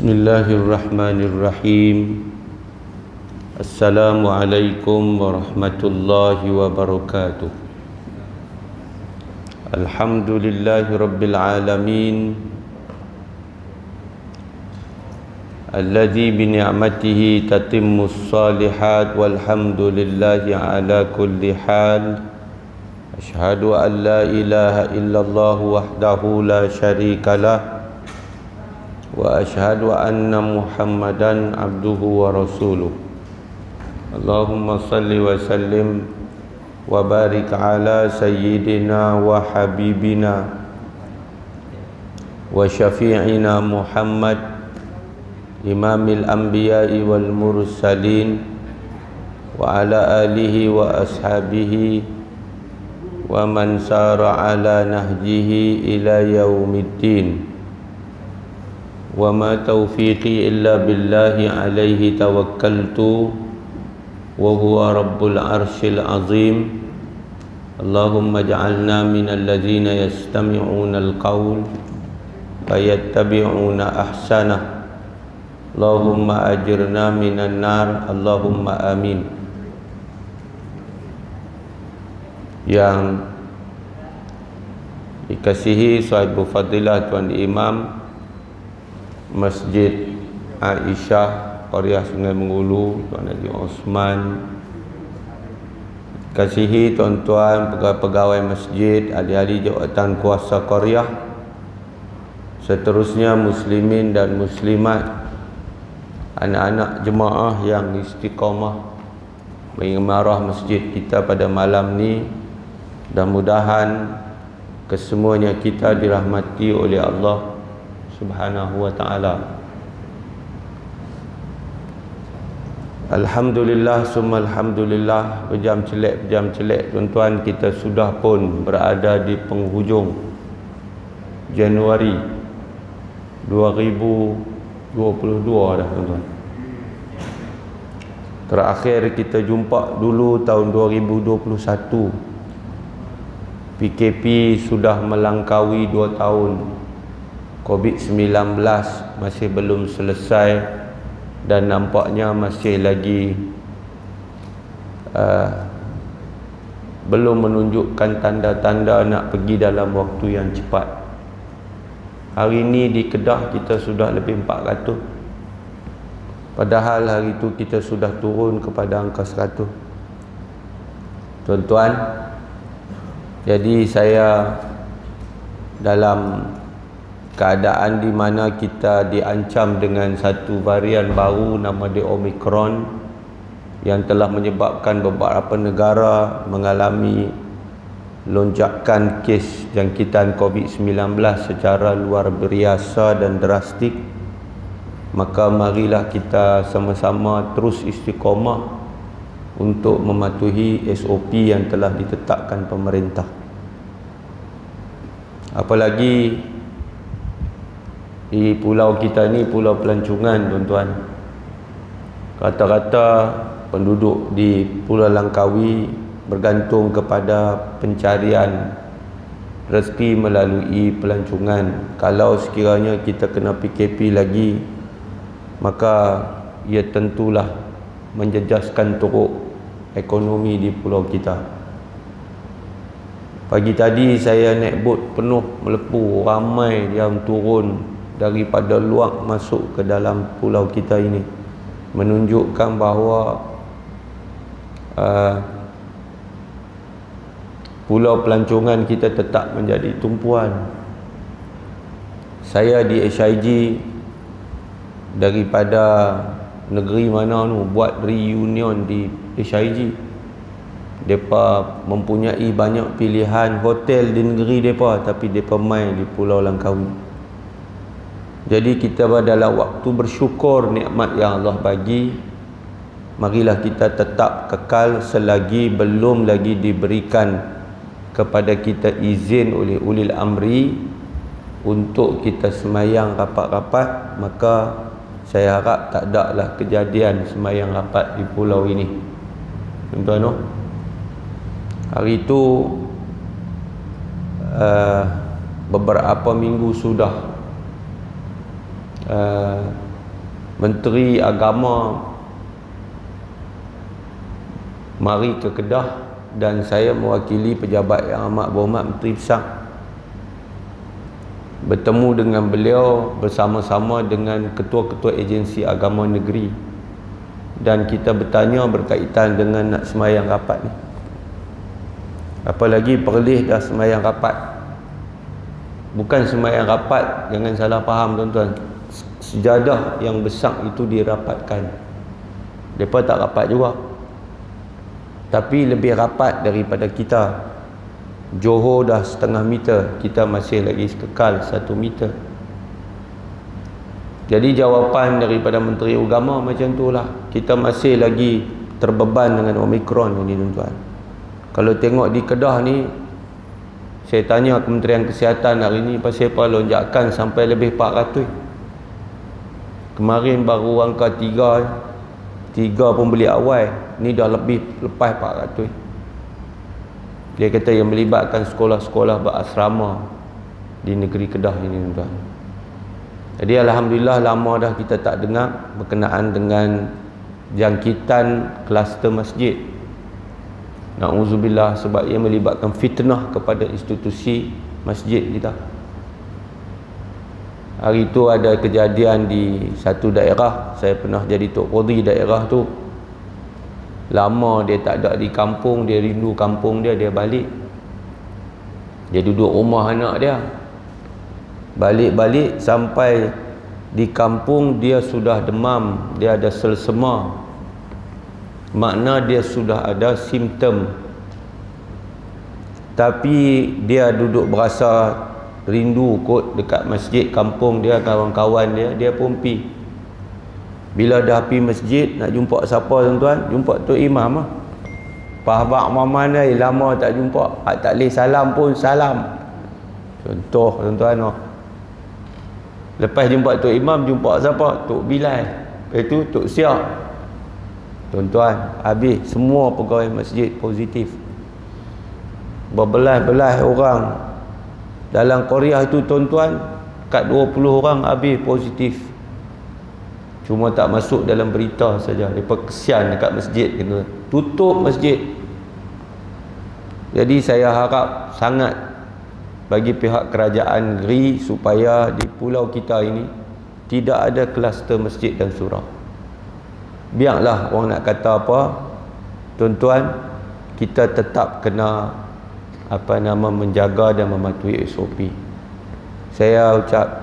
Bismillahirrahmanirrahim. Assalamualaikum warahmatullahi wabarakatuh. Alhamdulillahi rabbil alamin, alladzi bi ni'matihi tatimmus shalihat, walhamdulillahi ala kulli hal. Asyhadu an la ilaha illallah wahdahu la syarikalah, wa asyhadu anna Muhammadan abduhu wa rasuluh. Allahumma salli wa sallim wa barik ala sayyidina wa habibina wa syafi'ina Muhammad, imamil anbiya'i wal mursalin, wa ala alihi wa ashabihi wa man sara ala nahjihi ila yaumiddin. Wa ma taufiqi illa billahi alaihi tawakkaltu wa huwa rabbul arshil azim. Allahumma ja'alna minal ladzina yastami'una al-qawl fayattabi'una ahsanah. Allahumma ajirna minan nar, Allahumma amin. Yang dikasihi sahibu fadilah Tuan Imam Masjid Aisyah Qaryah Sungai Mengulu, Tuan Haji Osman, kasihi tuan-tuan pegawai masjid, ahli-ahli jawatan kuasa Qaryah, seterusnya muslimin dan muslimat, anak-anak jemaah yang istiqamah mengimarah masjid kita pada malam ni. Mudah-mudahan kesemuanya kita dirahmati oleh Allah Subhanahu wa ta'ala. Alhamdulillah summa alhamdulillah, berjam celek tuan-tuan, kita sudah pun berada di penghujung Januari 2022 dah tuan-tuan. Terakhir kita jumpa dulu tahun 2021. PKP sudah melangkaui 2 tahun. COVID-19 masih belum selesai dan nampaknya masih lagi belum menunjukkan tanda-tanda nak pergi dalam waktu yang cepat. Hari ini di Kedah kita sudah lebih 400. Padahal hari itu kita sudah turun kepada angka 100. Tuan-tuan, jadi saya dalam keadaan di mana kita diancam dengan satu varian baru nama dia Omicron, yang telah menyebabkan beberapa negara mengalami lonjakan kes jangkitan COVID-19 secara luar biasa dan drastik. Maka marilah kita sama-sama terus istiqamah untuk mematuhi SOP yang telah ditetapkan pemerintah. Apalagi di pulau kita ni, Pulau Pelancongan tuan-tuan, rata-rata penduduk di Pulau Langkawi bergantung kepada pencarian rezeki melalui pelancongan. Kalau sekiranya kita kena PKP lagi, maka ia tentulah menjejaskan teruk ekonomi di pulau kita. Pagi tadi saya naik bot penuh melepuh, ramai yang turun daripada luar masuk ke dalam pulau kita ini, menunjukkan bahawa Pulau Pelancongan kita tetap menjadi tumpuan. Saya di HIG daripada negeri mana tu buat reunion di HIG. Mereka mempunyai banyak pilihan hotel di negeri mereka, tapi mereka main di Pulau Langkawi. Jadi kita dalam waktu bersyukur nikmat yang Allah bagi, marilah kita tetap kekal selagi belum lagi diberikan kepada kita izin oleh ulil amri untuk kita semayang rapat-rapat. Maka saya harap tak ada lah kejadian semayang rapat di pulau ini, tuan-tuan. Hari itu beberapa minggu sudah Menteri Agama mari ke Kedah dan saya mewakili pejabat yang amat berhormat Menteri Besar bertemu dengan beliau bersama-sama dengan ketua-ketua agensi agama negeri, dan kita bertanya berkaitan dengan nak semayang rapat ni. Apalagi Perlis dah semayang rapat. Bukan semayang rapat, jangan salah faham tuan-tuan. Sejadah yang besar itu dirapatkan. Mereka tak rapat juga, tapi lebih rapat daripada kita. Johor dah 0.5 meter, kita masih lagi kekal 1 meter. Jadi jawapan daripada Menteri Agama macam tu lah. Kita masih lagi terbeban dengan Omicron ini tuan-tuan. Kalau tengok di Kedah ni, saya tanya Kementerian Kesihatan hari ni pasal apa lonjakan sampai lebih 400. Kemarin baru angka 3 pun beli awal, ni dah lebih lepas 400. Dia kata yang melibatkan sekolah-sekolah berasrama di negeri Kedah ini tuan-tuan. Jadi alhamdulillah lama dah kita tak dengar berkenaan dengan jangkitan kluster masjid. Na'udzubillah, sebab ia melibatkan fitnah kepada institusi masjid kita. Hari tu ada kejadian di satu daerah, saya pernah jadi Tok Qadhi daerah tu. Lama dia tak ada di kampung, dia rindu kampung dia, dia balik. Dia duduk rumah anak dia. Balik-balik sampai di kampung dia sudah demam, dia ada selsema. Makna dia sudah ada simptom. Tapi dia duduk berasa rindu kot dekat masjid kampung dia, kawan-kawan dia pun pi. Bila dah pergi masjid nak jumpa siapa tuan-tuan? Jumpa Tok Imam lah. Pak Maman ni lama tak jumpa. Tak boleh salam pun salam. Contoh tuan-tuan. Lepas jumpa Tok Imam, jumpa siapa? Tok Bilal. Itu Tok Siak. Tuan-tuan, habis semua pegawai masjid positif. Berbelas-belas orang dalam Korea itu tuan-tuan, kat 20 orang habis positif. Cuma tak masuk dalam berita saja. Mereka kesian dekat masjid, kena tutup masjid. Jadi saya harap sangat bagi pihak kerajaan negeri supaya di pulau kita ini tidak ada kluster masjid dan surau. Biarlah orang nak kata apa, tuan-tuan, kita tetap kena menjaga dan mematuhi SOP. Saya ucap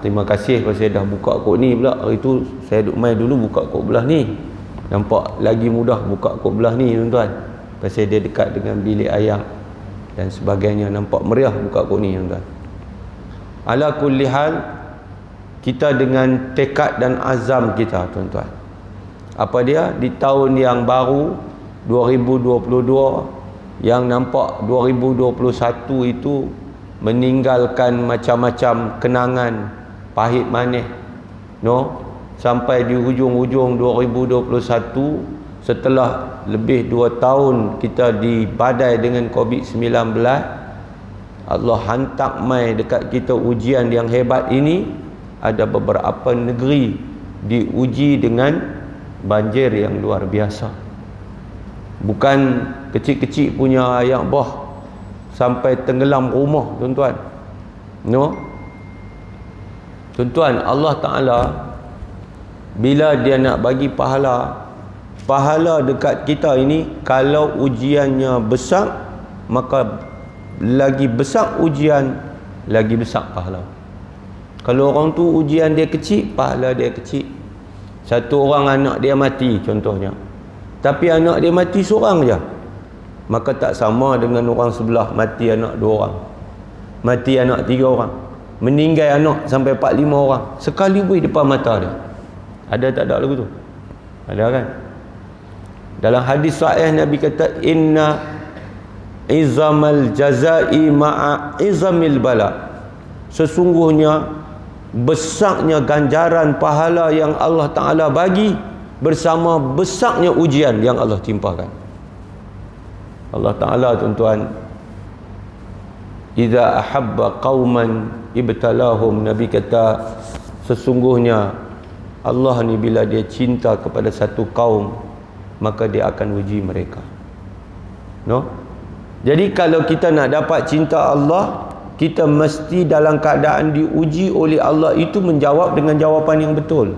terima kasih pasal dah buka kod ni pula. Hari tu saya duk main dulu buka kod belah ni. Nampak lagi mudah buka kod belah ni tuan-tuan. Pasal dia dekat dengan bilik ayah dan sebagainya. Nampak meriah buka kod ni tuan-tuan. Ala kulli hal, kita dengan tekad dan azam kita tuan-tuan. Apa dia? Di tahun yang baru 2022, yang nampak 2021 itu meninggalkan macam-macam kenangan pahit manis, sampai di hujung-hujung 2021, setelah lebih 2 tahun kita dibadai dengan COVID-19, Allah hantar mai dekat kita ujian yang hebat ini. Ada beberapa negeri diuji dengan banjir yang luar biasa. Bukan kecil-kecil punya ayak bah sampai tenggelam rumah tuan-tuan. Tuan-tuan, Allah Ta'ala bila dia nak bagi pahala dekat kita ini, kalau ujiannya besar, maka lagi besar ujian, lagi besar pahala. Kalau orang tu ujian dia kecil, pahala dia kecil. Satu orang anak dia mati contohnya, tapi anak dia mati seorang je, maka tak sama dengan orang sebelah mati anak 2 orang, mati anak 3 orang, meninggal anak sampai 4-5 orang sekaligus depan mata dia. Ada tak ada lagu tu? Ada kan? Dalam hadis sahih Nabi kata, inna izamal jazai ma'a izamil bala. Sesungguhnya besarnya ganjaran pahala yang Allah Ta'ala bagi bersama besarnya ujian yang Allah timpakan. Allah Ta'ala tuan-tuan, idza ahabba qauman ibtalahum, Nabi kata sesungguhnya Allah ni bila dia cinta kepada satu kaum, maka dia akan uji mereka. No? Jadi kalau kita nak dapat cinta Allah, kita mesti dalam keadaan diuji oleh Allah itu menjawab dengan jawapan yang betul.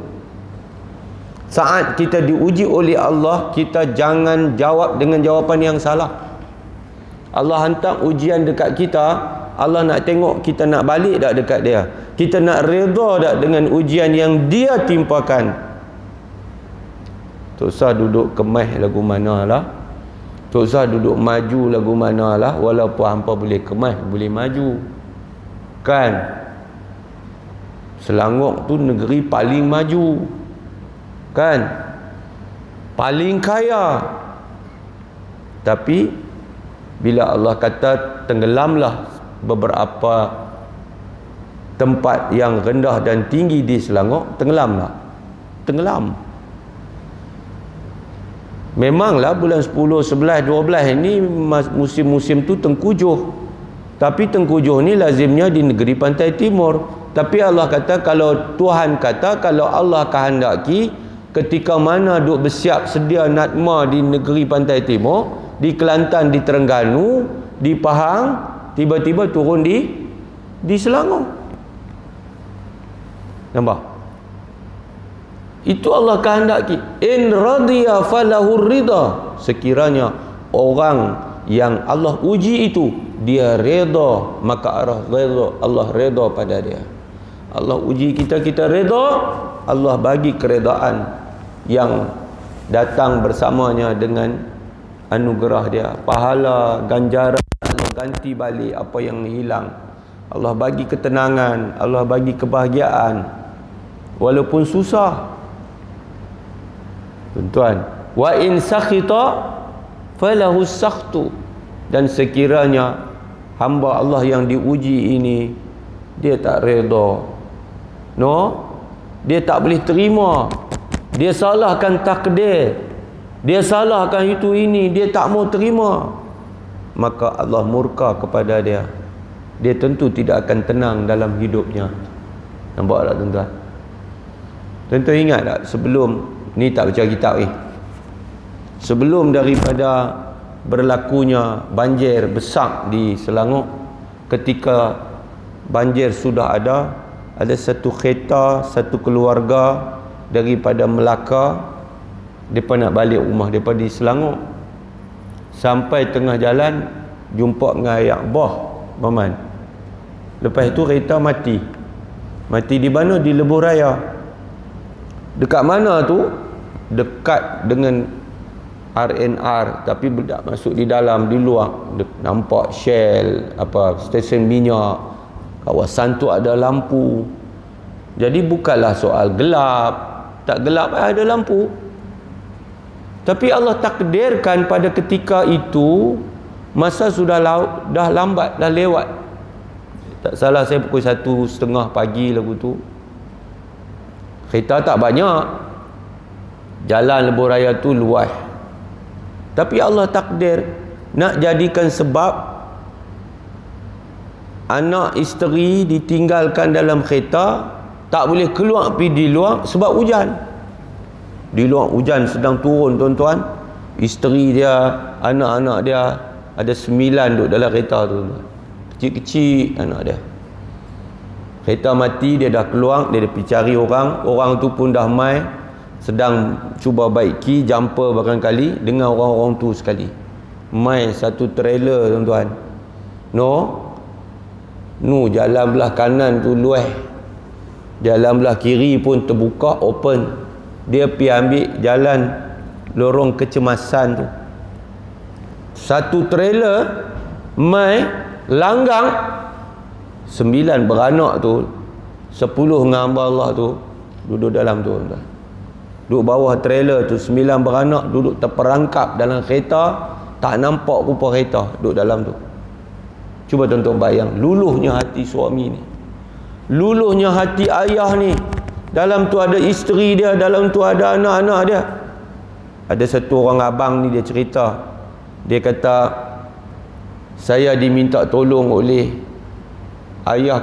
Saat kita diuji oleh Allah, kita jangan jawab dengan jawapan yang salah. Allah hantar ujian dekat kita, Allah nak tengok kita nak balik tak dekat dia. Kita nak redha tak dengan ujian yang dia timpakan. Tak usah duduk kemah lagu mana lah, tak usah duduk maju lagu mana lah. Walaupun hampa boleh kemah, boleh maju, kan? Selangor tu negeri paling maju, kan? Paling kaya. Tapi bila Allah kata tenggelamlah beberapa tempat yang rendah dan tinggi di Selangor, tenggelamlah. Tenggelam. Memanglah bulan 10, 11, 12 ini musim-musim tu tengkujuh. Tapi tengkujuh ni lazimnya di negeri pantai timur. Tapi Allah kata, kalau Tuhan kata, kalau Allah kehendaki, ketika mana duk bersiap sedia natma di negeri pantai timur, di Kelantan, di Terengganu, di Pahang, tiba-tiba turun di Selangor. Nampak? Itu Allah kehendaki. In radiya falahur ridha. Sekiranya orang yang Allah uji itu dia redha, maka arah redha, Allah redha pada dia. Allah uji kita, kita redha, Allah bagi keredaan yang datang bersamanya dengan anugerah dia, pahala, ganjaran. Allah ganti balik apa yang hilang. Allah bagi ketenangan, Allah bagi kebahagiaan walaupun susah. Tuan-tuan, wa in sakhita falahu sakhtu. Dan sekiranya hamba Allah yang diuji ini dia tak redha, no, dia tak boleh terima, dia salahkan takdir, dia salahkan itu ini, dia tak mau terima, maka Allah murka kepada dia. Dia tentu tidak akan tenang dalam hidupnya. Nampak tak tuan-tuan? Tuan-tuan ingat tak, sebelum ni tak baca kitab ni, sebelum daripada berlakunya banjir besar di Selangor, ketika banjir sudah ada satu kereta, satu keluarga daripada Melaka, mereka nak balik rumah mereka di Selangor. Sampai tengah jalan jumpa dengan ayak bah Maman. Lepas itu kereta mati. Mati di mana? Di Lebuh Raya. Dekat mana tu? Dekat dengan RNR, tapi tak masuk di dalam, di luar nampak Shell, apa, stesen minyak. Kawasan tu ada lampu. Jadi bukanlah soal gelap. Tak gelap ada lampu. Tapi Allah takdirkan pada ketika itu masa sudah dah lambat, dah lewat. Tak salah saya pukul 1:30 pagi lagu tu. Kereta tak banyak. Jalan Lebuh Raya tu luas. Tapi Allah takdir nak jadikan sebab anak isteri ditinggalkan dalam kereta, tak boleh keluar pergi di luar sebab hujan. Di luar hujan sedang turun tuan-tuan. Isteri dia, anak-anak dia, ada 9 duduk dalam kereta tu. Kecil-kecil anak dia. Kereta mati, dia dah keluar, dia pergi cari orang. Orang tu pun dah mai, sedang cuba baiki jumper barangkali dengan orang-orang tu sekali. Mai satu trailer tuan-tuan. No, jalan belah kanan tu luas. Jalan belah kiri pun terbuka, open. Dia pergi ambil jalan lorong kecemasan tu. Satu trailer mai langgang 9 beranak tu, 10 dengan hamba Allah tu duduk dalam tu tuan. Duduk bawah trailer tu, 9 beranak duduk terperangkap dalam kereta, tak nampak rupa kereta, duduk dalam tu. Cuba tuan-tuan bayang luluhnya hati suami ni, luluhnya hati ayah ni. Dalam tu ada isteri dia, dalam tu ada anak-anak dia. Ada satu orang abang ni, dia cerita, dia kata, saya diminta tolong oleh ayah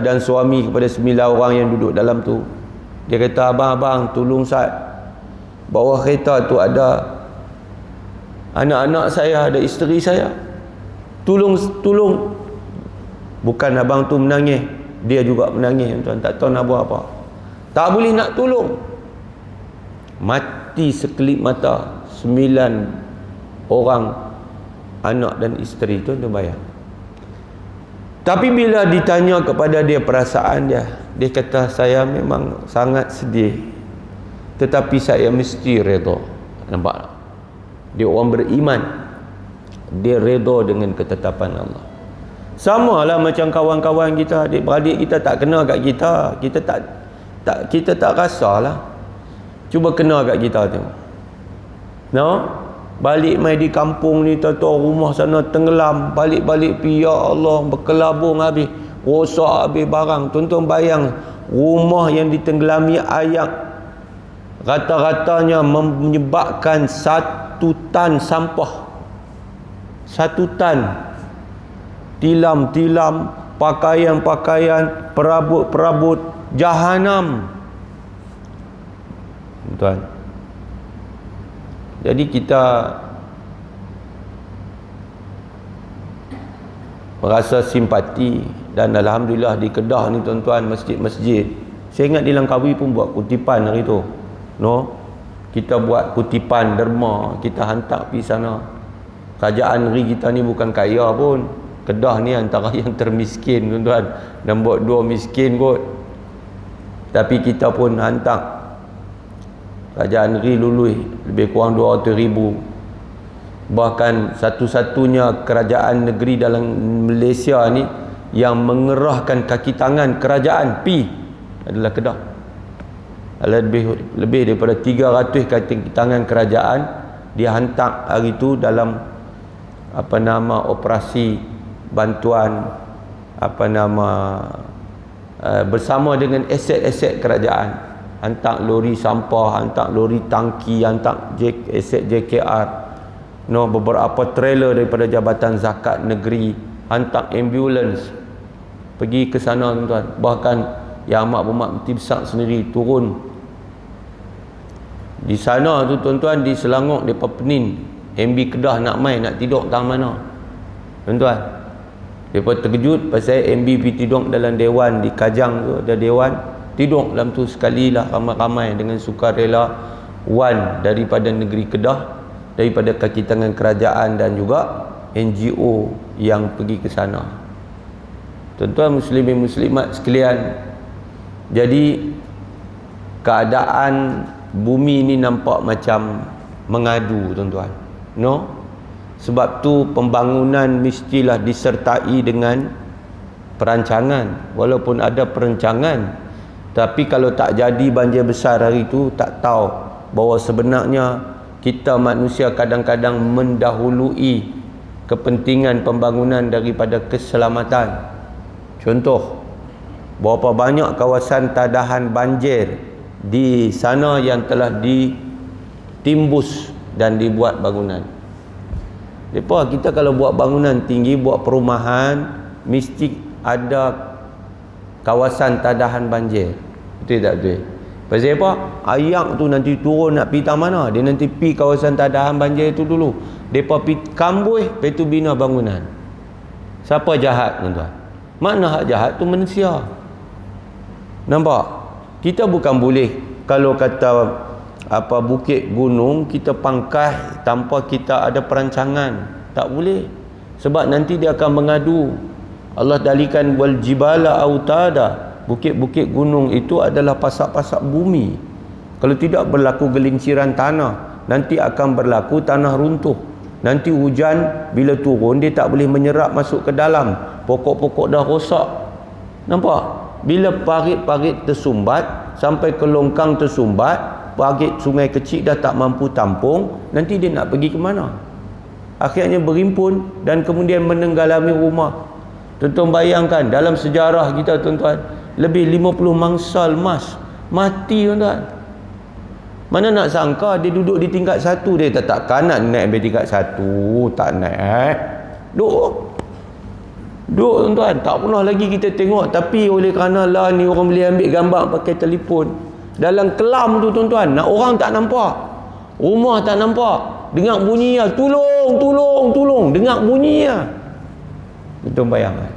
dan suami kepada 9 orang yang duduk dalam tu. Dia kata, abang tolong Ustaz, bawah kereta tu ada anak-anak saya, ada isteri saya, tolong. Bukan abang tu menangis, dia juga menangis, tuan, tak tahu nak buat apa, tak boleh nak tolong. Mati sekelip mata 9 orang anak dan isteri tu, dia bayar. Tapi bila ditanya kepada dia perasaan dia kata, saya memang sangat sedih, tetapi saya mesti redha. Nampak? Dia orang beriman, dia redha dengan ketetapan Allah. Sama lah macam kawan-kawan kita, adik-beradik kita tak kena kat kita, kita tak rasa lah. Cuba kena kat kita tengok. No? Balik mai di kampung ni, tahu rumah sana tenggelam, balik-balik pi, ya Allah, berkelabung habis, rosak habis barang. Tuan-tuan bayang, rumah yang ditenggelami air rata-ratanya menyebabkan 1 tan sampah. 1 tan. Tilam-tilam, pakaian-pakaian, perabot-perabot, jahanam. Tuan. Jadi kita merasa simpati, dan alhamdulillah di Kedah ni tuan-tuan, masjid-masjid, saya ingat di Langkawi pun buat kutipan hari tu. No? Kita buat kutipan derma, kita hantar pergi sana. Kerajaan negeri kita ni bukan kaya pun. Kedah ni antara yang termiskin tuan-tuan, nombor 2 miskin kot. Tapi kita pun hantar. Kerajaan negeri lulus lebih kurang 200,000. Bahkan satu-satunya kerajaan negeri dalam Malaysia ni yang mengerahkan kaki tangan kerajaan pi adalah Kedah. Lebih daripada 300 kaki tangan kerajaan dia hantar hari tu dalam operasi bantuan bersama dengan aset-aset kerajaan. Hantar lori sampah, hantar lori tangki, hantar aset JKR, beberapa trailer daripada Jabatan Zakat Negeri, hantar ambulans pergi ke sana tuan-tuan. Bahkan Yang Amat Berhormat Mufti Besar sendiri turun di sana tu tuan-tuan, di Selangor, di Penin, MB Kedah nak main, nak tidur tang mana tuan-tuan. Mereka terkejut pasal MB pergi tidur dalam dewan di Kajang tu, ada dewan, tidur dalam tu sekali lah, ramai-ramai dengan sukarela wan daripada negeri Kedah, daripada kaki tangan kerajaan dan juga NGO yang pergi ke sana. Tuan-tuan muslimin muslimat sekalian, jadi keadaan bumi ni nampak macam mengadu tuan-tuan. Sebab tu pembangunan mestilah disertai dengan perancangan. Walaupun ada perancangan, tapi kalau tak jadi banjir besar hari tu, tak tahu bahawa sebenarnya kita manusia kadang-kadang mendahului kepentingan pembangunan daripada keselamatan. Contoh, berapa banyak kawasan tadahan banjir di sana yang telah ditimbus dan dibuat bangunan. Kita kalau buat bangunan tinggi, buat perumahan, mesti ada kawasan tadahan banjir. Betul tak betul? Pasal apa? Ayak tu nanti turun nak pergi mana? Dia nanti pergi kawasan tadahan banjir itu dulu. Mereka pergi kambuh, lepas tu bina bangunan. Siapa jahat tuan-tuan? Mana hak jahat tu manusia. Nampak? Kita bukan boleh kalau kata bukit gunung kita pangkas tanpa kita ada perancangan. Tak boleh. Sebab nanti dia akan mengadu. Allah dalikan wal jibala autada. Bukit-bukit gunung itu adalah pasak-pasak bumi. Kalau tidak berlaku gelinciran tanah, nanti akan berlaku tanah runtuh. Nanti hujan bila turun dia tak boleh menyerap masuk ke dalam. Pokok-pokok dah rosak. Nampak? Bila parit-parit tersumbat sampai ke longkang tersumbat, parit sungai kecil dah tak mampu tampung, nanti dia nak pergi ke mana? Akhirnya berhimpun dan kemudian menenggalami rumah. Tuan-tuan bayangkan dalam sejarah kita tuan-tuan, lebih 50 mangsa emas mati tuan-tuan. Mana nak sangka dia duduk di tingkat 1, dia takkan nak naik sampai tingkat 1, tak naik. Duduk tuan-tuan, tak pernah lagi kita tengok. Tapi oleh kerana lah ni orang boleh ambil gambar pakai telefon, dalam kelam tu tuan-tuan, nak orang tak nampak, rumah tak nampak, dengar bunyi ya, tolong, dengar bunyi ya. Tuan bayangkan.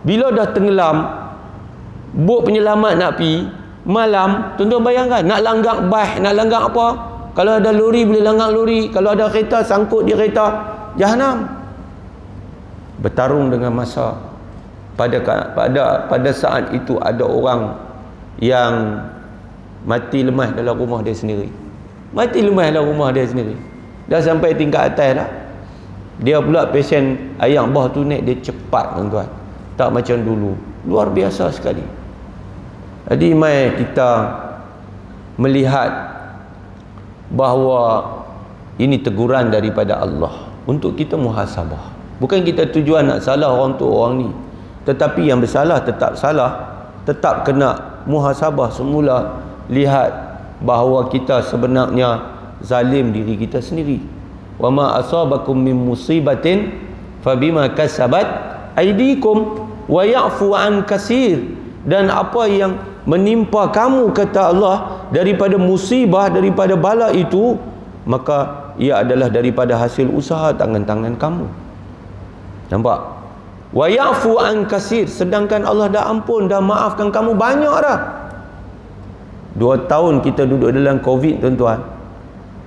Bila dah tenggelam, bot penyelamat nak pi malam, tuan-tuan bayangkan, nak langgar bas, nak langgar apa, kalau ada lori boleh langgar lori, kalau ada kereta sangkut di kereta, jahanam. Bertarung dengan masa. Pada saat itu ada orang yang mati lemas dalam rumah dia sendiri. Dah sampai tingkat atas dah. Dia pula pesen ayam bah tu naik dia cepat tuan-tuan. Tak macam dulu. Luar biasa sekali. Jadi mai kita melihat bahawa ini teguran daripada Allah untuk kita muhasabah. Bukan kita tujuan nak salah orang tu orang ni. Tetapi yang bersalah tetap salah, tetap kena muhasabah semula, lihat bahawa kita sebenarnya zalim diri kita sendiri. Wa ma asabakum min musibatin fabima kasabat aydikum wa ya'fu an katsir. Dan apa yang menimpa kamu, kata Allah, daripada musibah, daripada bala itu, maka ia adalah daripada hasil usaha tangan-tangan kamu. Nampak? Wa ya'fu an katsir, sedangkan Allah dah ampun, dah maafkan kamu banyak dah. 2 tahun kita duduk dalam Covid tuan-tuan.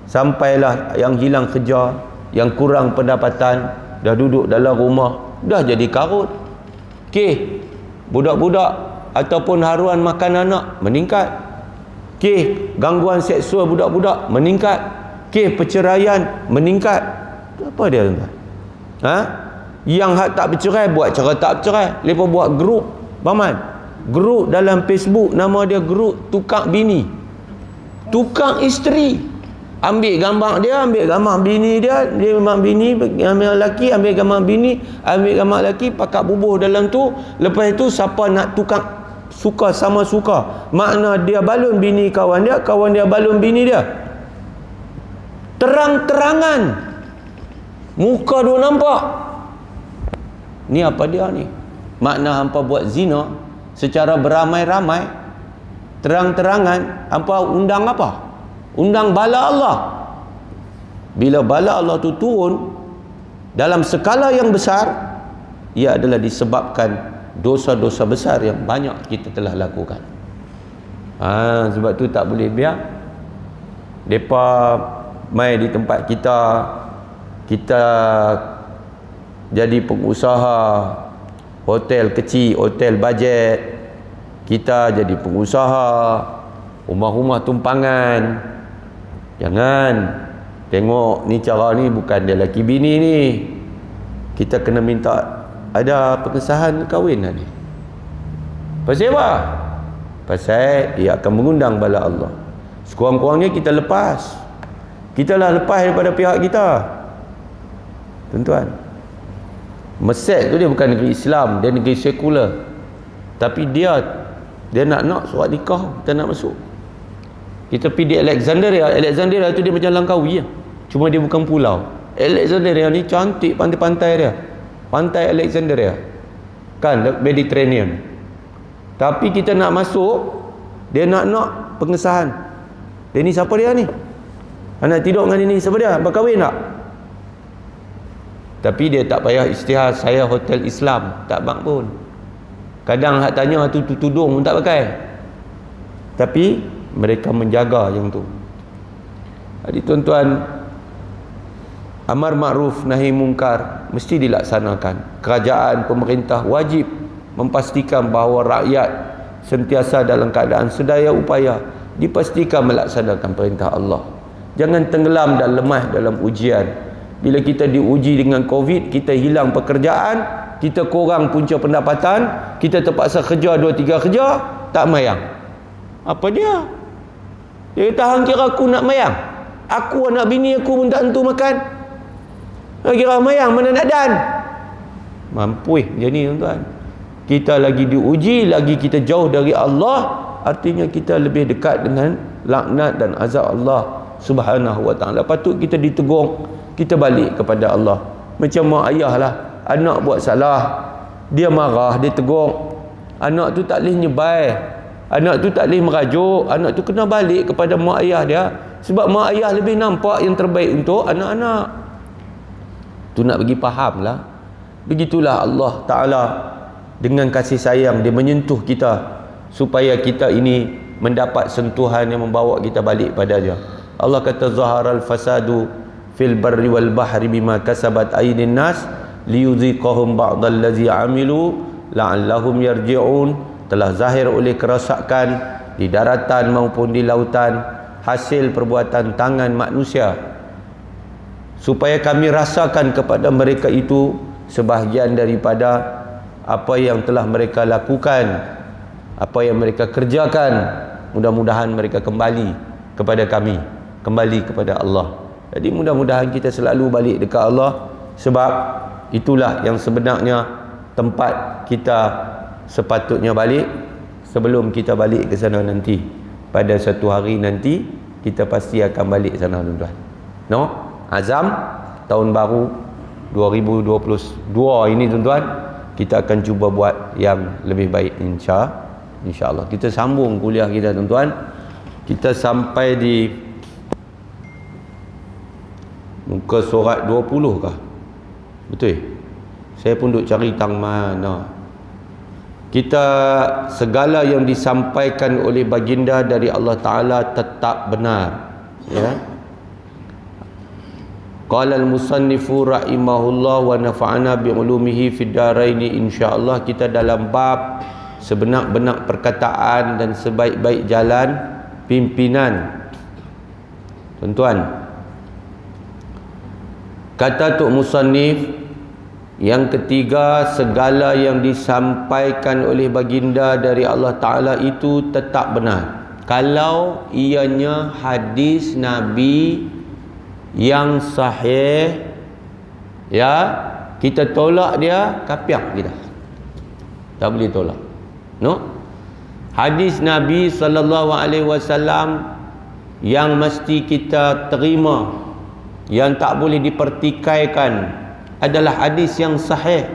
Sampailah yang hilang kerja, yang kurang pendapatan, dah duduk dalam rumah, dah jadi karut. Okey, budak-budak ataupun haruan makan anak meningkat. Okey, gangguan seksual budak-budak meningkat. Okey, perceraian meningkat. Apa dia tuan-tuan? Yang hak tak bercerai buat cara tak bercerai. Lepas buat grup, paman, grup dalam Facebook, nama dia grup tukang bini, tukang isteri. Ambil gambar dia, ambil gambar bini dia, dia memang bini, ambil lelaki, ambil gambar bini, ambil gambar lelaki, pakat bubuh dalam tu. Lepas tu siapa nak tukang suka sama suka, makna dia balun bini kawan dia balun bini dia, terang-terangan, muka dia nampak. Ni apa dia ni? Makna hampa buat zina secara beramai-ramai, terang-terangan. Hampa undang apa? Undang bala Allah. Bila bala Allah tu turun dalam skala yang besar, ia adalah disebabkan dosa-dosa besar yang banyak kita telah lakukan. Sebab tu tak boleh biar depa mai di tempat kita jadi pengusaha hotel kecil, hotel bajet, kita jadi pengusaha rumah-rumah tumpangan. Jangan tengok ni, cara ni bukan dia lelaki bini ni, kita kena minta ada pengesahan kahwin lah ni. Pasal apa? Pasal dia akan mengundang bala Allah. Sekurang-kurangnya kita lepas, kita lah lepas daripada pihak kita tuan-tuan. Mesir tu dia bukan negeri Islam, dia negeri sekular. Tapi dia nak surat nikah, kita nak masuk. Kita pergi di Alexandria. Alexandria tu dia macam Langkawi ya. Cuma dia bukan pulau. Alexandria ni cantik pantai-pantai dia. Pantai Alexandria. Kan, Mediterranean. Tapi kita nak masuk, dia nak pengesahan. Dia ni siapa dia ni? Anak tidur dengan ini siapa dia? Berkahwin tak? Tapi dia tak payah isytihar, saya hotel Islam, tak bang pun. Kadang hak tanya tu tudung pun tak pakai. Tapi mereka menjaga yang tu. Jadi tuan-tuan, amar makruf nahi mungkar mesti dilaksanakan. Kerajaan, pemerintah wajib memastikan bahawa rakyat sentiasa dalam keadaan sedaya upaya dipastikan melaksanakan perintah Allah. Jangan tenggelam dan lemah dalam ujian. Bila kita diuji dengan Covid, kita hilang pekerjaan, kita kurang punca pendapatan, kita terpaksa kerja 2-3 kerja, tak mayang. Apa dia? Dia kata, hang kira aku nak mayang? Aku anak bini aku pun tak tentu makan. Hang kira mayang mana nak dan? Mampu macam ni tuan-tuan. Kita lagi diuji, lagi kita jauh dari Allah, artinya kita lebih dekat dengan laknat dan azab Allah Subhanahu wa ta'ala. Patut kita ditegur, kita balik kepada Allah. Macam mak ayah lah, anak buat salah, dia marah, dia tegur. Anak tu tak boleh nyebai, Anak tu tak boleh merajuk, anak tu kena balik kepada mak ayah dia, sebab mak ayah lebih nampak yang terbaik untuk anak-anak. Tu nak bagi faham lah. Begitulah Allah Ta'ala dengan kasih sayang dia menyentuh kita supaya kita ini mendapat sentuhan yang membawa kita balik pada dia. Allah kata zaharal fasadu fil barri wal bahri bima kasabat aydin nas liyuziqahum ba'dallazi amilu la'allahum yarji'un. Telah zahir oleh kerosakan di daratan maupun di lautan hasil perbuatan tangan manusia, supaya kami rasakan kepada mereka itu sebahagian daripada apa yang telah mereka lakukan, apa yang mereka kerjakan. Mudah-mudahan mereka kembali kepada kami, kembali kepada Allah. Jadi mudah-mudahan kita selalu balik dekat Allah, sebab itulah yang sebenarnya tempat kita sepatutnya balik. Sebelum kita balik ke sana nanti, pada satu hari nanti kita pasti akan balik sana tuan-tuan. No? Azam tahun baru 2022 ini tuan-tuan, kita akan cuba buat yang lebih baik insya-Allah. Kita sambung kuliah kita tuan-tuan. Kita sampai di muka surat 20 kah? Betul? Saya pun duk cari tang mana. Kita segala yang disampaikan oleh baginda dari Allah Ta'ala tetap benar, ya. Qala al-musannifu rahimahullah wa nafa'ana bi'ulumihi fid daraini. insyaallah kita dalam bab sebenar-benar perkataan dan sebaik-baik jalan pimpinan. Tuan-tuan, kata Tok Musannif yang ketiga, segala yang disampaikan oleh baginda dari Allah Ta'ala itu tetap benar kalau ianya hadis Nabi yang sahih. Ya, kita tolak dia, kafir kita, tak boleh tolak. No? Hadis Nabi SAW yang mesti kita terima, yang tak boleh dipertikaikan, adalah hadis yang sahih.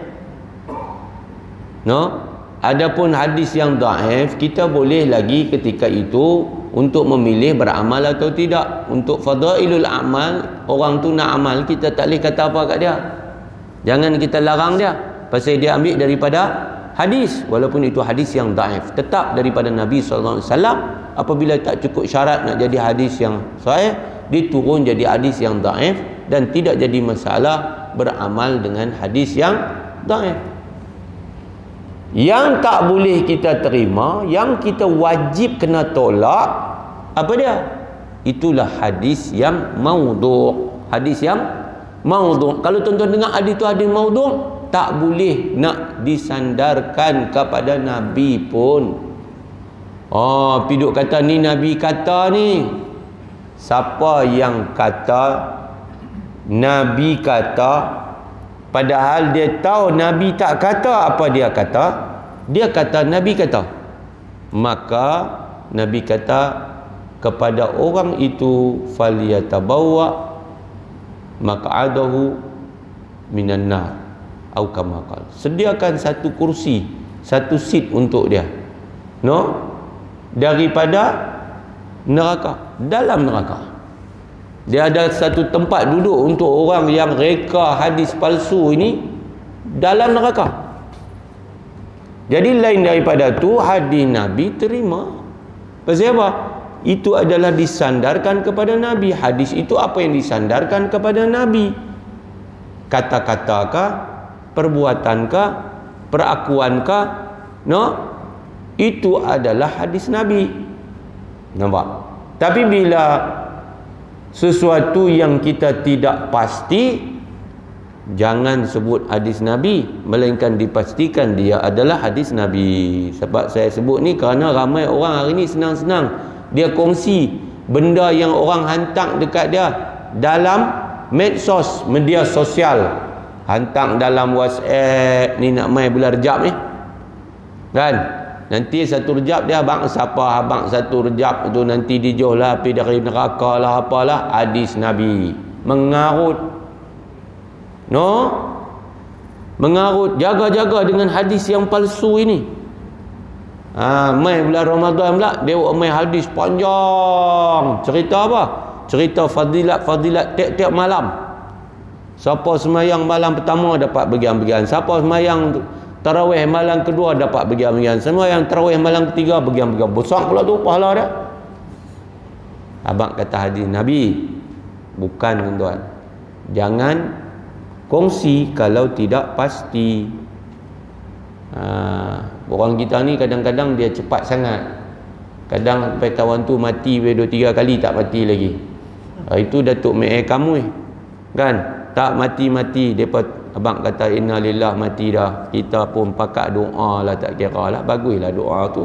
No? Adapun hadis yang dhaif, kita boleh lagi ketika itu untuk memilih beramal atau tidak. Untuk fadailul amal, orang tu nak amal, kita tak boleh kata apa kat dia. Jangan kita larang dia, pasal dia ambil daripada hadis, walaupun itu hadis yang dhaif, tetap daripada Nabi SAW. Apabila tak cukup syarat nak jadi hadis yang sahih, diturun jadi hadis yang dhaif, dan tidak jadi masalah beramal dengan hadis yang dhaif. Yang tak boleh kita terima, yang kita wajib kena tolak, apa dia? Itulah hadis yang maudhu'. Hadis yang maudhu'. Kalau tuan-tuan dengar hadis tu hadis maudhu', tak boleh nak disandarkan kepada Nabi pun. Oh, piduk kata ni Nabi kata ni. Siapa yang kata Nabi kata, padahal dia tahu Nabi tak kata apa dia kata, dia kata Nabi kata, maka Nabi kata kepada orang itu falyatabawwa maq'adahu minan nar atau kama qala, sediakan satu kursi, satu seat untuk dia, no, daripada neraka, dalam neraka. Dia ada satu tempat duduk untuk orang yang reka hadis palsu ini dalam neraka. Jadi lain daripada tu, hadis Nabi terima. Pasal apa? Itu adalah disandarkan kepada Nabi. Hadis itu apa yang disandarkan kepada Nabi? Kata-katakah, perbuatankah, perakuankah? No? Itu adalah hadis Nabi. Nampak? Tapi bila sesuatu yang kita tidak pasti, jangan sebut hadis Nabi, melainkan dipastikan dia adalah hadis Nabi. Sebab saya sebut ni kerana ramai orang hari ni senang-senang dia kongsi benda yang orang hantar dekat dia dalam medsos, media sosial. Hantar dalam WhatsApp ni, nak mai bulan Rejab ni kan, nanti satu Rejab dia abang siapa, abang satu Rejab tu nanti dijoh lah pergi dari neraka lah, apalah, hadis Nabi. Mengarut, no, mengarut, jaga-jaga dengan hadis yang palsu ini. Mai bulan Ramadan pula dia mai hadis panjang. Cerita apa? Cerita fadilat tiap-tiap malam. Siapa semayang malam pertama dapat bagian-bagian. Siapa semayang tarawih malam kedua dapat bagian-bagian. Semua yang tarawih malam ketiga bagian-bagian. Besar pula tu pahala dia. Abang kata hadis Nabi, bukan tuan. Jangan kongsi kalau tidak pasti. Orang kita ni kadang-kadang dia cepat sangat. Kadang sampai kawan tu mati 2-3 kali tak mati lagi. Itu Datuk Mai kamu kan? Tak mati-mati. Depa abang kata innalillah mati dah. Kita pun pakat doa lah, tak kira lah. Baguslah doa tu.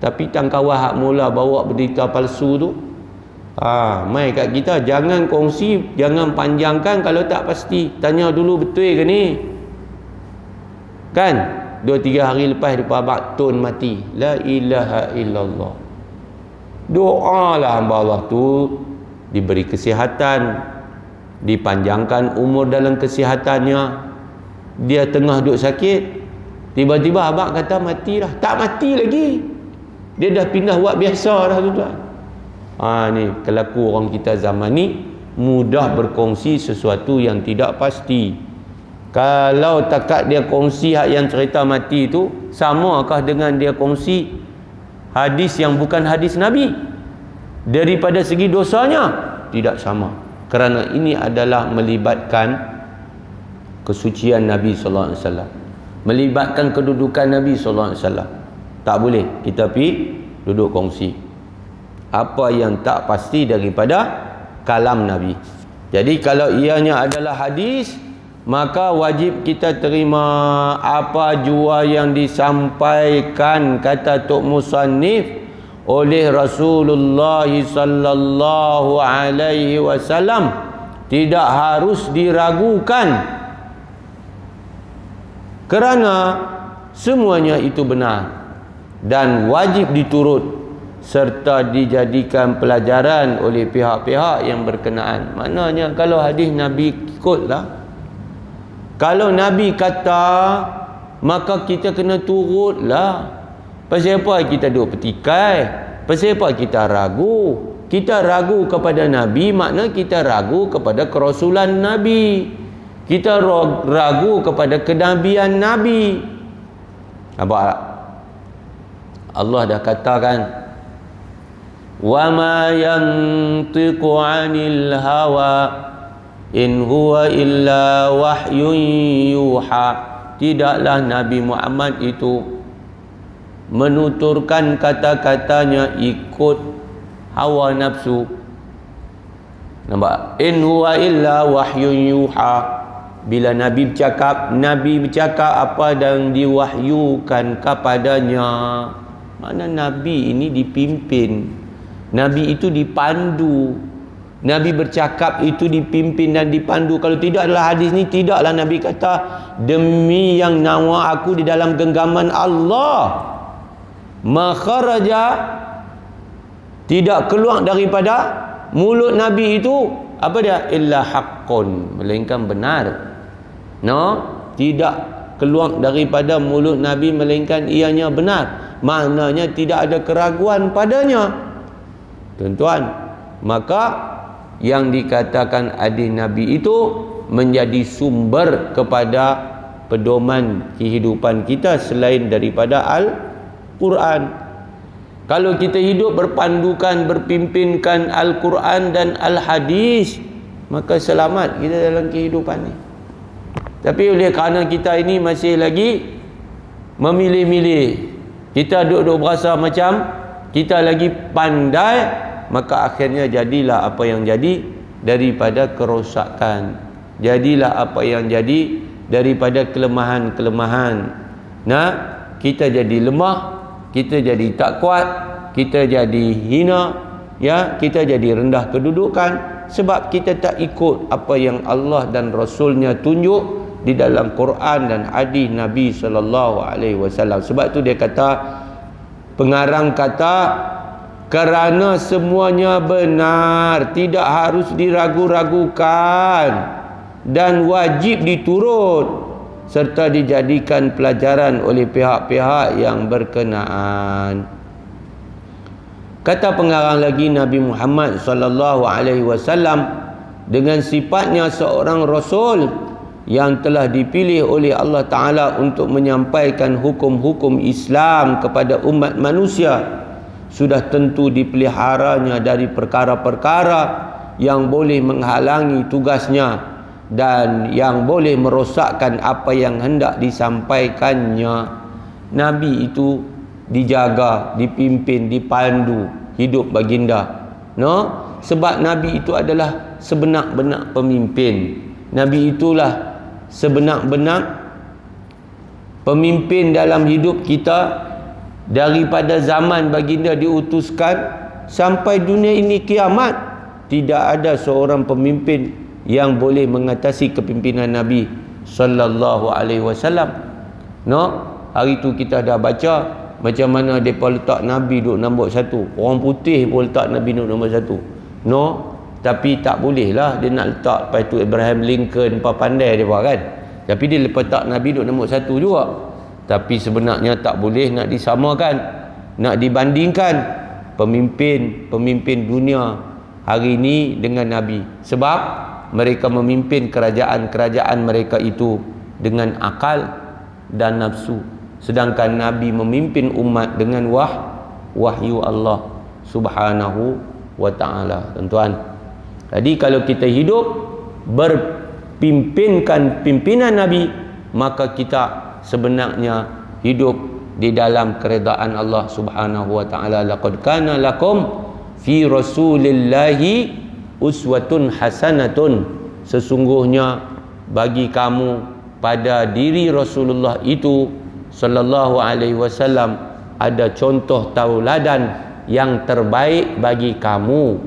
Tapi tangkawah hak mula bawa berita palsu tu, mai kat kita jangan kongsi, jangan panjangkan kalau tak pasti. Tanya dulu betul ke ni? Kan? 2-3 hari lepas depa abang tun mati. La ilaha illallah. Doalah hamba Allah tu diberi kesihatan, dipanjangkan umur dalam kesihatannya. Dia tengah duk sakit, tiba-tiba abang kata mati dah. Tak mati lagi. Dia dah pindah buat biasa dah tuan. Ni kelaku orang kita zaman ni, mudah berkongsi sesuatu yang tidak pasti. Kalau takat dia kongsi hak yang cerita mati tu, samakah dengan dia kongsi hadis yang bukan hadis Nabi? Daripada segi dosanya tidak sama. Kerana ini adalah melibatkan kesucian Nabi sallallahu alaihi wasallam, melibatkan kedudukan Nabi sallallahu alaihi wasallam. Tak boleh kita pi duduk kongsi apa yang tak pasti daripada kalam Nabi. Jadi kalau ianya adalah hadis, maka wajib kita terima apa jua yang disampaikan, kata Tok Musannif, oleh Rasulullah sallallahu alaihi wasallam. Tidak harus diragukan, kerana semuanya itu benar dan wajib diturut serta dijadikan pelajaran oleh pihak-pihak yang berkenaan. Maknanya kalau hadis Nabi ikutlah. Kalau Nabi kata, maka kita kena turutlah. Pasal apa kita duk petikai? Pasal apa kita ragu? Kita ragu kepada Nabi, makna kita ragu kepada kerasulan Nabi. Kita ragu kepada kenabian Nabi. Nampak? Allah dah katakan, wa ma yantiqu 'anil hawa in huwa illa wahyun yuha. Tidaklah Nabi Muhammad itu menuturkan kata-katanya ikut hawa nafsu. Nampak? In huwa illa wahyun yuha. Bila Nabi bercakap apa yang diwahyukan kepadanya. Mana Nabi ini dipimpin, Nabi itu dipandu, Nabi bercakap itu dipimpin dan dipandu. Kalau tidak adalah hadis ni, tidaklah Nabi kata demi yang nyawa aku di dalam genggaman Allah, makharaja, tidak keluar daripada mulut Nabi itu apa dia, illa haqqun, melainkan benar. Tidak keluar daripada mulut Nabi melainkan ianya benar. Maknanya tidak ada keraguan padanya. Tuan-tuan, maka yang dikatakan hadis Nabi itu menjadi sumber kepada pedoman kehidupan kita selain daripada Al-Quran. Kalau kita hidup berpandukan, berpimpinkan Al-Quran dan Al-Hadis, maka selamat kita dalam kehidupan ni. Tapi oleh kerana kita ini masih lagi memilih-milih, kita duduk berasa macam kita lagi pandai, maka akhirnya jadilah apa yang jadi daripada kerosakan. Jadilah apa yang jadi daripada kelemahan-kelemahan. Kita jadi lemah, kita jadi tak kuat, kita jadi hina, kita jadi rendah kedudukan sebab kita tak ikut apa yang Allah dan Rasulnya tunjuk di dalam Quran dan hadis Nabi sallallahu alaihi wasallam. Sebab tu dia kata, pengarang kata, kerana semuanya benar, tidak harus diragu-ragukan dan wajib diturut. serta dijadikan pelajaran oleh pihak-pihak yang berkenaan. Kata pengarang lagi Nabi Muhammad sallallahu alaihi wasallam, dengan sifatnya seorang rasul yang telah dipilih oleh Allah Ta'ala untuk menyampaikan hukum-hukum Islam kepada umat manusia, sudah tentu dipeliharanya dari perkara-perkara yang boleh menghalangi tugasnya dan yang boleh merosakkan apa yang hendak disampaikannya. Nabi itu dijaga, dipimpin, dipandu hidup baginda, sebab Nabi itu adalah sebenar-benar pemimpin. Nabi itulah sebenar-benar pemimpin dalam hidup kita, daripada zaman baginda diutuskan sampai dunia ini kiamat. Tidak ada seorang pemimpin yang boleh mengatasi kepimpinan Nabi sallallahu alaihi wasallam. Hari tu kita dah baca macam mana depa letak Nabi duduk nombor 1. Orang putih pun letak Nabi duduk nombor 1. Tapi tak boleh lah dia nak letak. Lepas tu Abraham Lincoln pandai dia buat kan. Tapi dia letak Nabi duduk nombor 1 juga. Tapi sebenarnya tak boleh nak disamakan, nak dibandingkan pemimpin dunia hari ini dengan Nabi. Sebab mereka memimpin kerajaan-kerajaan mereka itu dengan akal dan nafsu. Sedangkan Nabi memimpin umat dengan wahyu Allah Subhanahu wa ta'ala. Tuan-tuan, jadi kalau kita hidup berpimpinkan pimpinan Nabi, maka kita sebenarnya hidup di dalam keredaan Allah Subhanahu wa ta'ala. Laqad kana lakum fi rasulillahi uswatun hasanatun. Sesungguhnya bagi kamu pada diri Rasulullah itu sallallahu alaihi wasallam ada contoh tauladan yang terbaik bagi kamu.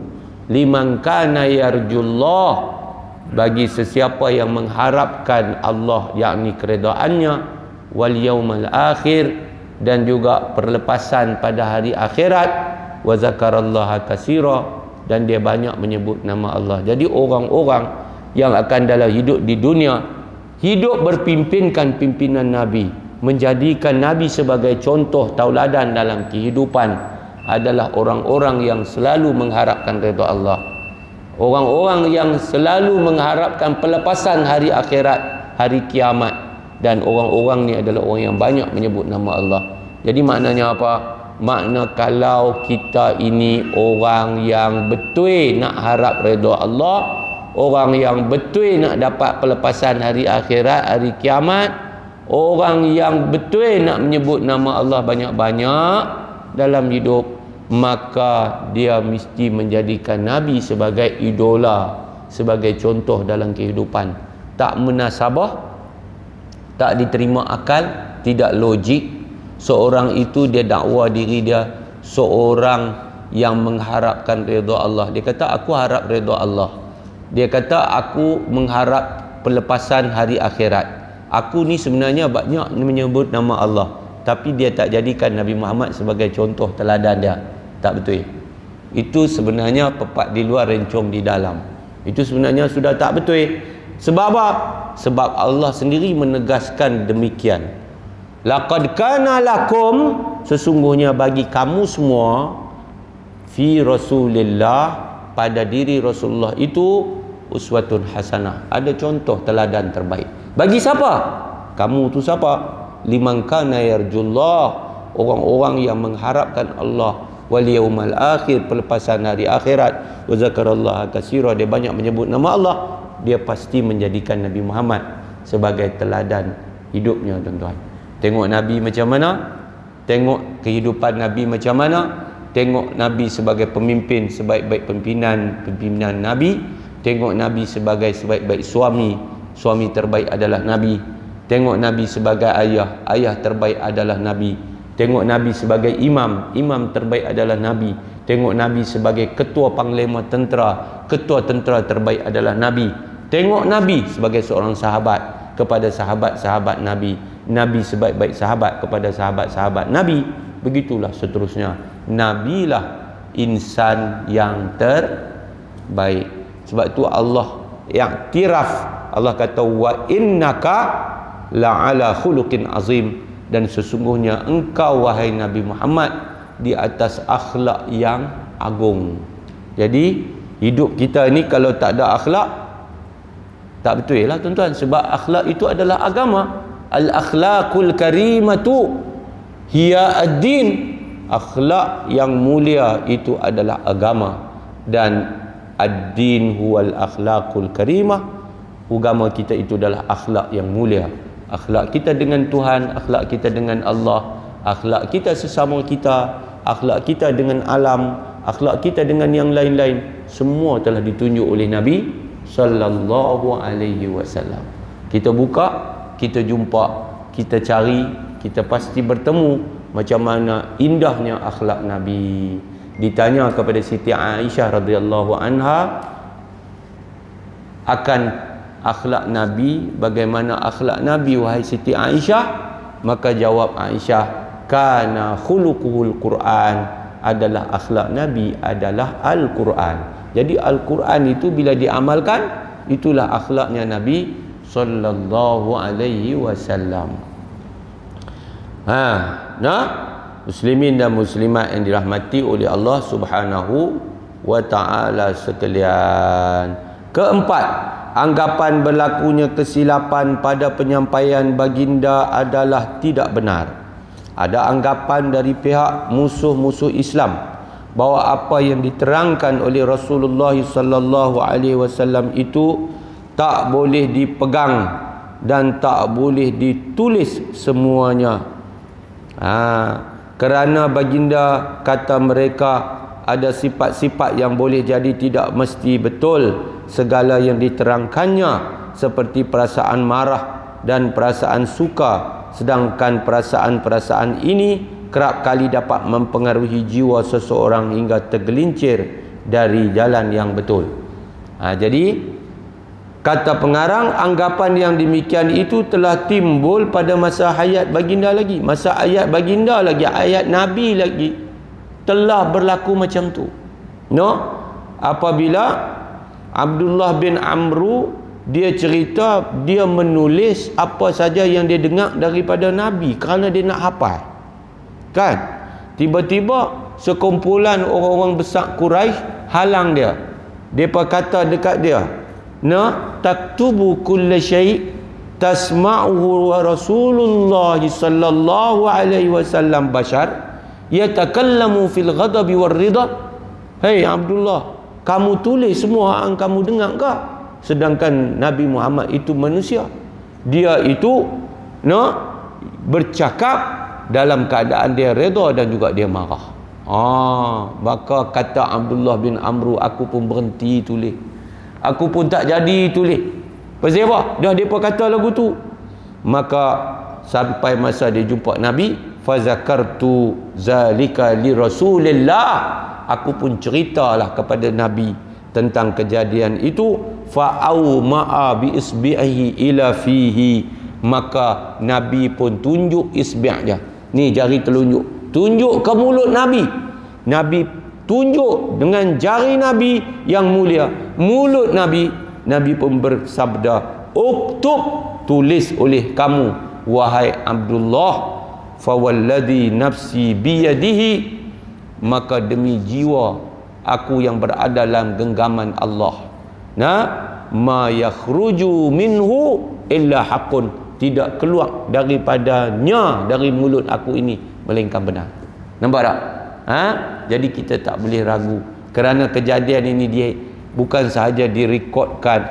Liman kana yarjullah, bagi sesiapa yang mengharapkan Allah, yakni keredaannya, wal yaumal akhir, dan juga perlepasan pada hari akhirat, wa zakarallaha katsira, dan dia banyak menyebut nama Allah. Jadi orang-orang yang akan dalam hidup di dunia, hidup berpimpinkan pimpinan Nabi, menjadikan Nabi sebagai contoh tauladan dalam kehidupan, adalah orang-orang yang selalu mengharapkan redha Allah. Orang-orang yang selalu mengharapkan pelepasan hari akhirat, hari kiamat. Dan orang-orang ni adalah orang yang banyak menyebut nama Allah. Jadi maknanya apa? Makna kalau kita ini orang yang betul nak harap redha Allah, orang yang betul nak dapat pelepasan hari akhirat, hari kiamat, orang yang betul nak menyebut nama Allah banyak-banyak dalam hidup, maka dia mesti menjadikan Nabi sebagai idola, sebagai contoh dalam kehidupan. Tak munasabah, tak diterima akal, tidak logik seorang itu dia dakwa diri dia seorang yang mengharapkan redha Allah. Dia kata aku harap redha Allah. Dia kata aku mengharap pelepasan hari akhirat. Aku ni sebenarnya banyak menyebut nama Allah, tapi dia tak jadikan Nabi Muhammad sebagai contoh teladan dia. Tak betul. Itu sebenarnya pepat di luar, rencong di dalam. Itu sebenarnya sudah tak betul. Sebab apa? Sebab Allah sendiri menegaskan demikian. Laqad kana lakum, sesungguhnya bagi kamu semua, fi Rasulillah, pada diri Rasulullah itu, uswatun hasanah, ada contoh teladan terbaik. Bagi siapa? Kamu tu siapa? Liman kana yarjullah, orang-orang yang mengharapkan Allah, wal yaumal akhir, pelepasan hari akhirat, wa zakarallaha katsira, dia banyak menyebut nama Allah. Dia pasti menjadikan Nabi Muhammad sebagai teladan hidupnya. Tuan-tuan, tengok Nabi macam mana, tengok kehidupan Nabi macam mana, tengok Nabi sebagai pemimpin, sebaik-baik pimpinan Nabi. Tengok Nabi sebagai sebaik-baik suami, suami terbaik adalah Nabi. Tengok Nabi sebagai ayah, ayah terbaik adalah Nabi. Tengok Nabi sebagai imam, imam terbaik adalah Nabi. Tengok Nabi sebagai ketua panglima tentera, ketua tentera terbaik adalah Nabi. Tengok Nabi sebagai seorang sahabat kepada sahabat-sahabat Nabi, Nabi sebaik-baik sahabat kepada sahabat-sahabat Nabi. Begitulah seterusnya. Nabilah insan yang terbaik. Sebab tu Allah iktiraf, Allah kata wa innaka la'ala khuluqin azim, dan sesungguhnya engkau wahai Nabi Muhammad di atas akhlak yang agung. Jadi hidup kita ni kalau tak ada akhlak, tak betul lah tuan-tuan. Sebab akhlak itu adalah agama. Al-akhlaqul karimatu hiya ad-din. Akhlak yang mulia itu adalah agama. Dan ad-din huwal akhlaqul karimah. Agama kita itu adalah akhlak yang mulia. Akhlak kita dengan Tuhan, akhlak kita dengan Allah, akhlak kita sesama kita, akhlak kita dengan alam, akhlak kita dengan yang lain-lain, semua telah ditunjuk oleh Nabi sallallahu alaihi wasallam. Kita buka, kita jumpa, kita cari, kita pasti bertemu macam mana indahnya akhlak Nabi. Ditanya kepada Siti Aisyah radhiyallahu anha akan akhlak Nabi, bagaimana akhlak Nabi wahai Siti Aisyah, maka jawab Aisyah, kana khuluquhul Quran, adalah akhlak Nabi adalah Al-Quran. Jadi Al-Quran itu bila diamalkan, itulah akhlaknya Nabi sallallahu alaihi wasallam. Muslimin dan muslimat yang dirahmati oleh Allah Subhanahu wa taala sekalian. Keempat, anggapan berlakunya kesilapan pada penyampaian baginda adalah tidak benar. Ada anggapan dari pihak musuh-musuh Islam bahawa apa yang diterangkan oleh Rasulullah sallallahu alaihi wasallam itu tak boleh dipegang dan tak boleh ditulis semuanya. Kerana baginda, kata mereka, ada sifat-sifat yang boleh jadi tidak mesti betul segala yang diterangkannya, seperti perasaan marah dan perasaan suka, sedangkan perasaan-perasaan ini kerap kali dapat mempengaruhi jiwa seseorang hingga tergelincir dari jalan yang betul. Jadi kata pengarang, anggapan yang demikian itu telah timbul pada masa hayat baginda lagi, masa hayat baginda lagi, hayat Nabi lagi telah berlaku macam tu. Apabila Abdullah bin Amru, dia cerita dia menulis apa saja yang dia dengar daripada Nabi kerana dia nak hafal. Kan? Tiba-tiba sekumpulan orang-orang besar Quraisy halang dia. Depa kata dekat dia, taktubu kulla syai' tasma'uhu wa Rasulullah sallallahu alaihi wasallam bashar yatakallamu fil ghadabi war ridha. Hei Abdullah, kamu tulis semua yang kamu dengar ke? Sedangkan Nabi Muhammad itu manusia. Dia itu bercakap dalam keadaan dia redha dan juga dia marah. Maka kata Abdullah bin Amru, aku pun berhenti tulis. Aku pun tak jadi tulis. Pasal apa? Dah depa kata lagu tu. Maka sampai masa dia jumpa Nabi, fazakartu zalika li Rasulillah, aku pun ceritalah kepada Nabi tentang kejadian itu. Fa'au ma'a bi isbi'ihi ila fihi, maka Nabi pun tunjuk isbi' dia, ni jari telunjuk, tunjuk ke mulut Nabi. Nabi tunjuk dengan jari Nabi yang mulia mulut Nabi. Nabi pun bersabda, uktub, tulis oleh kamu wahai Abdullah, fawalladhi nafsi biyadihi, maka demi jiwa aku yang berada dalam genggaman Allah, ma yakhruju minhu illa haqqun, tidak keluar daripadanya, dari mulut aku ini, melainkan benar. Nampak tak? Jadi kita tak boleh ragu, kerana kejadian ini dia bukan sahaja direkodkan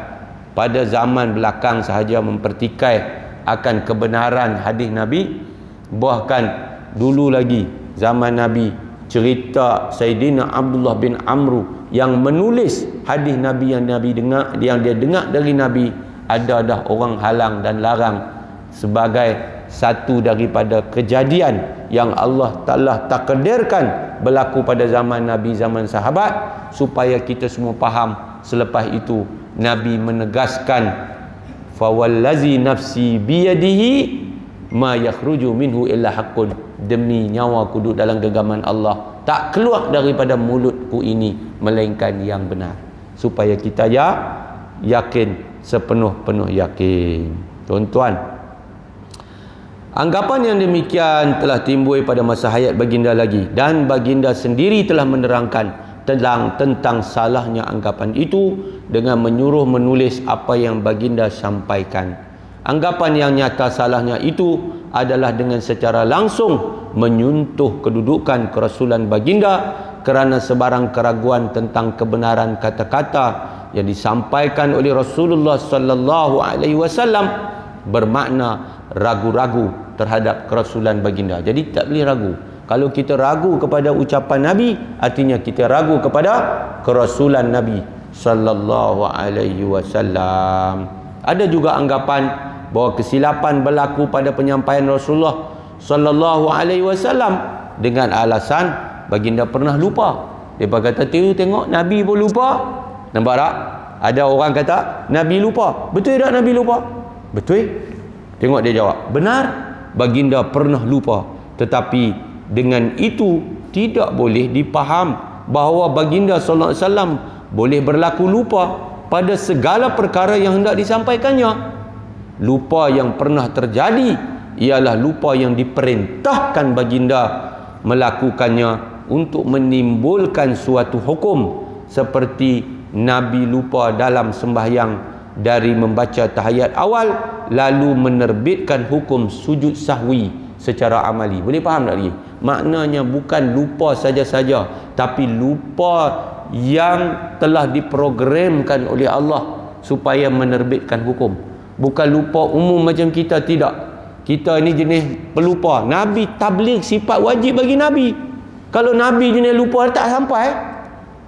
pada zaman belakang sahaja mempertikai akan kebenaran hadis Nabi, bahkan dulu lagi zaman Nabi, cerita Sayyidina Abdullah bin Amru yang menulis hadis Nabi yang Nabi dengar, yang dia dengar dari Nabi, ada dah orang halang dan larang sebagai satu daripada kejadian yang Allah Ta'ala takdirkan berlaku pada zaman Nabi, zaman sahabat, supaya kita semua faham. Selepas itu Nabi menegaskan, fawallazi nafsi biyadihi ma yakhruju minhu illa haqqun, demi nyawa ku duduk dalam genggaman Allah, tak keluar daripada mulutku ini melainkan yang benar. Supaya kita yakin, sepenuh-penuh yakin. Tuan-tuan, Anggapan yang demikian telah timbul pada masa hayat baginda lagi, dan baginda sendiri telah menerangkan tentang salahnya anggapan itu dengan menyuruh menulis apa yang baginda sampaikan. Anggapan yang nyata salahnya itu adalah dengan secara langsung menyentuh kedudukan kerasulan baginda, kerana sebarang keraguan tentang kebenaran kata-kata yang disampaikan oleh Rasulullah sallallahu alaihi wasallam bermakna ragu-ragu terhadap kerasulan baginda. Jadi tak boleh ragu. Kalau kita ragu kepada ucapan Nabi, artinya kita ragu kepada kerasulan Nabi sallallahu alaihi wasallam. Ada juga anggapan bahawa kesilapan berlaku pada penyampaian Rasulullah sallallahu alaihi wasallam dengan alasan baginda pernah lupa. Depa kata, tengok Nabi pun lupa. Nampak tak? Ada orang kata Nabi lupa. Betul tak Nabi lupa? Betul. Tengok dia jawab, benar, baginda pernah lupa. Tetapi dengan itu tidak boleh dipaham bahawa baginda sallallahu alaihi wasallam boleh berlaku lupa pada segala perkara yang hendak disampaikannya. Lupa yang pernah terjadi ialah lupa yang diperintahkan baginda melakukannya untuk menimbulkan suatu hukum, seperti Nabi lupa dalam sembahyang dari membaca tahiyat awal lalu menerbitkan hukum sujud sahwi secara amali. Boleh faham tak lagi? Maknanya bukan lupa saja-saja, tapi lupa yang telah diprogramkan oleh Allah supaya menerbitkan hukum. Bukan lupa umum macam kita, tidak. Kita ni jenis pelupa. Nabi tabligh sifat wajib bagi Nabi. Kalau Nabi jenis lupa tak sampai,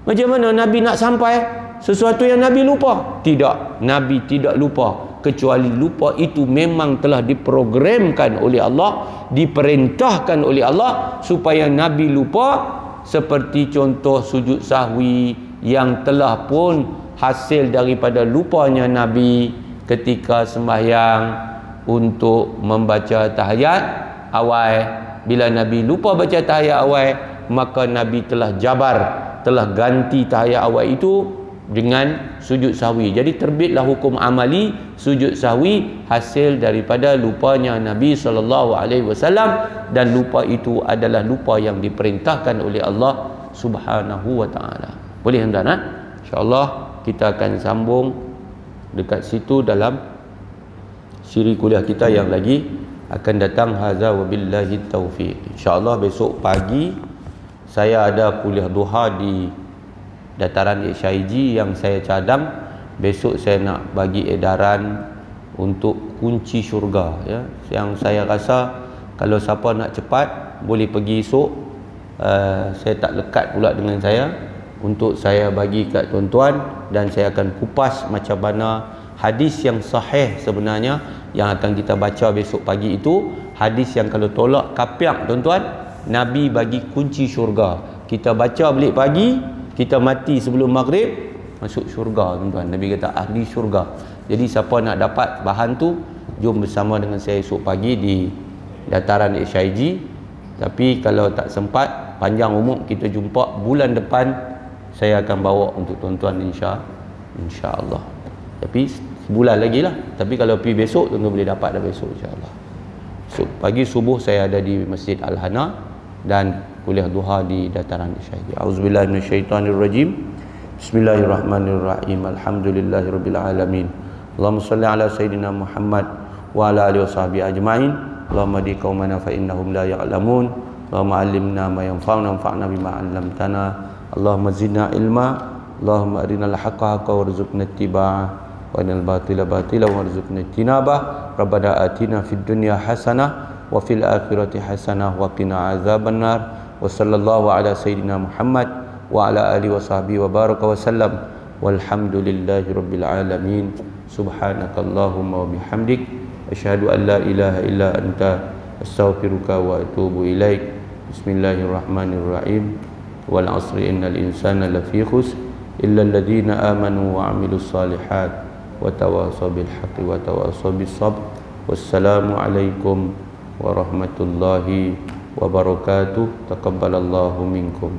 macam mana Nabi nak sampai sesuatu yang Nabi lupa? Tidak, Nabi tidak lupa, kecuali lupa itu memang telah diprogramkan oleh Allah, diperintahkan oleh Allah supaya Nabi lupa. Seperti contoh sujud sahwi yang telah pun hasil daripada lupanya Nabi ketika sembahyang untuk membaca tahiyat awal. Bila Nabi lupa baca tahiyat awal, maka Nabi telah jabar, telah ganti tahiyat awal itu dengan sujud sahwi. Jadi terbitlah hukum amali sujud sahwi hasil daripada lupanya Nabi SAW, dan lupa itu adalah lupa yang diperintahkan oleh Allah Subhanahu wa taala. Boleh tuan-tuan? InsyaAllah kita akan sambung dekat situ dalam siri kuliah kita yang lagi akan datang. Hadza wabillahi taufiq. InsyaAllah besok pagi saya ada kuliah duha di dataran HIG yang saya cadang. Besok saya nak bagi edaran untuk kunci syurga, ya, yang saya rasa kalau siapa nak cepat boleh pergi esok. Saya tak lekat pula dengan saya untuk saya bagi kat tuan-tuan, dan saya akan kupas macam mana hadis yang sahih sebenarnya yang akan kita baca besok pagi itu. Hadis yang kalau tolak kapiak tuan-tuan, Nabi bagi kunci syurga. Kita baca balik pagi, kita mati sebelum maghrib, masuk syurga tuan-tuan. Nabi kata ahli syurga. Jadi siapa nak dapat bahan tu, jom bersama dengan saya esok pagi di dataran HIG. Tapi kalau tak sempat, panjang umur, kita jumpa bulan depan. Saya akan bawa untuk tuan-tuan insya-Allah. Tapi sebulan lagi lah. Tapi kalau pergi besok, tuan-tuan boleh dapat dah besok insya-Allah. So, pagi subuh saya ada di Masjid Al-Hana dan kuliah duha di dataran HIG. Auzubillahi minasyaitonirrajim. Bismillahirrahmanirrahim. Alhamdulillahirabbil alamin. Allahumma shalli ala sayidina Muhammad wa ala alihi washabihi ajmain. Allahumma di qaumana fa innahum la ya'lamun. Allahumma 'allimna ma yanfa'una wanfa'na bima 'allamtana. Allahumma zidna ilma. Allahumma arinal haqqa haqqan warzuqna ittiba'ah wa arinal batila batila warzuqna ijtinabah. Rabbana atina fid dunya hasanah wa fil akhirati hasanah wa qina azabannar. Wa sallallahu ala sayidina Muhammad wa ala alihi washabihi wa baraka wa sallam. Walhamdulillahi rabbil alamin. Subhanakallahumma wa bihamdik asyhadu an la ilaha illa anta astaghfiruka wa atubu ilaik. Bismillahirrahmanirrahim. Wal 'asri innal insana lafi khusr illa alladhina amanu wa 'amilus solihat wa tawassaw bil haqqi wa tawassaw bis sabr. Wassalamu alaikum warahmatullahi wabarakatuh. Taqabbalallahu minkum.